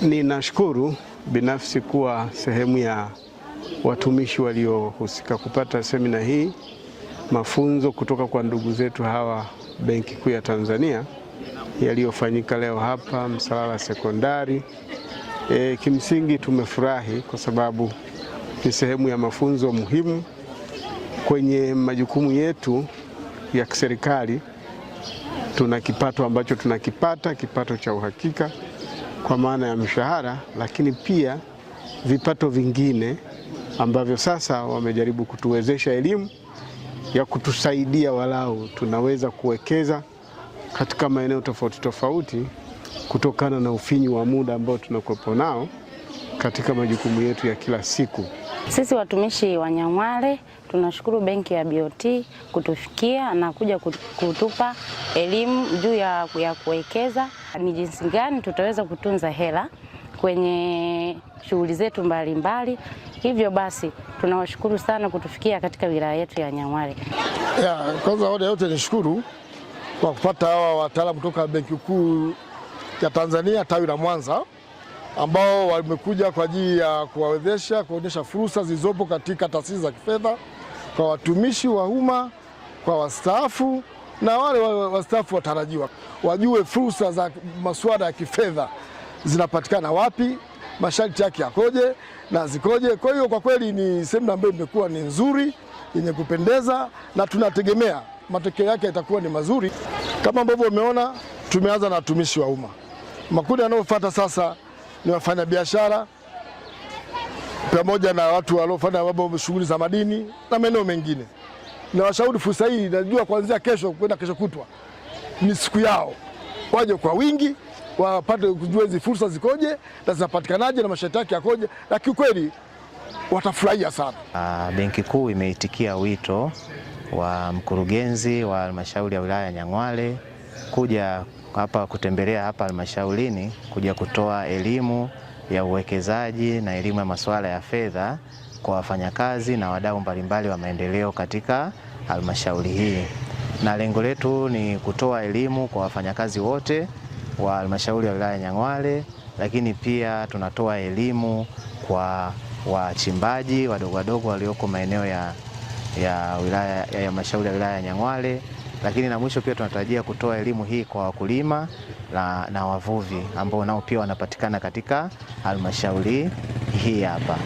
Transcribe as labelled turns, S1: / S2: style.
S1: Ninashukuru binafsi kuwa sehemu ya watumishi waliohusika kupata semina hii, mafunzo kutoka kwa ndugu zetu hawa Benki Kuu ya Tanzania yaliyofanyika leo hapa Msalala Sekondari. Kimsingi tumefurahi kwa sababu ni sehemu ya mafunzo muhimu kwenye majukumu yetu ya kiserikali. Tuna kipato ambacho tunakipata, kipato cha uhakika kwa maana ya mshahara, lakini pia vipato vingine ambavyo sasa wamejaribu kutuwezesha elimu ya kutusaidia walau tunaweza kuwekeza katika maeneo tofauti tofauti kutokana na ufinyu wa muda ambao tunakuwepo nao katika majukumu yetu ya kila siku.
S2: Sisi watumishi wa Nyang'hwale tunashukuru benki ya BOT kutufikia na kuja kutupa elimu juu ya kuwekeza, ni jinsi gani tutaweza kutunza hela kwenye shughuli zetu mbalimbali. Hivyo basi tunawashukuru sana kutufikia katika wilaya yetu ya Nyang'hwale.
S3: Kwanza awali yote nishukuru kwa kupata hawa wataalamu kutoka Benki Kuu ya Tanzania tawi la Mwanza, ambao wamekuja kwa ajili ya kuwawezesha kuonyesha fursa zilizopo katika taasisi za kifedha kwa watumishi wa umma, kwa wastaafu na wale wastaafu watarajiwa, wajue fursa za masuala ya kifedha zinapatikana wapi, masharti yake yakoje na zikoje. Kwa hiyo kwa kweli ni semina ambayo imekuwa ni nzuri, yenye kupendeza, na tunategemea matokeo yake yatakuwa ni mazuri. Kama ambavyo umeona, tumeanza na watumishi wa umma. Makundi yanayofuata sasa ni wafanyabiashara pamoja na watu waliofanya shughuli za madini na maeneo mengine. Na washauri fursa hii, najua kuanzia kesho kwenda kesho kutwa ni siku yao, waje kwa wingi wapate kujua hizi fursa zikoje na zinapatikanaje na masharti yake yakoje, na kiukweli watafurahia sana.
S4: Benki Kuu imeitikia wito wa mkurugenzi wa halmashauri ya wilaya ya Nyang'hwale kuja hapa kutembelea hapa halmashaurini, kuja kutoa elimu ya uwekezaji na elimu ya masuala ya fedha kwa wafanyakazi na wadau mbalimbali wa maendeleo katika halmashauri hii. Na lengo letu ni kutoa elimu kwa wafanyakazi wote wa halmashauri ya wilaya ya Nyang'hwale, lakini pia tunatoa elimu kwa wachimbaji wadogo wadogo walioko maeneo ya wilaya ya halmashauri ya wilaya ya Nyang'hwale, lakini na mwisho pia tunatarajia kutoa elimu hii kwa wakulima na wavuvi ambao nao pia wanapatikana katika halmashauri hii hapa.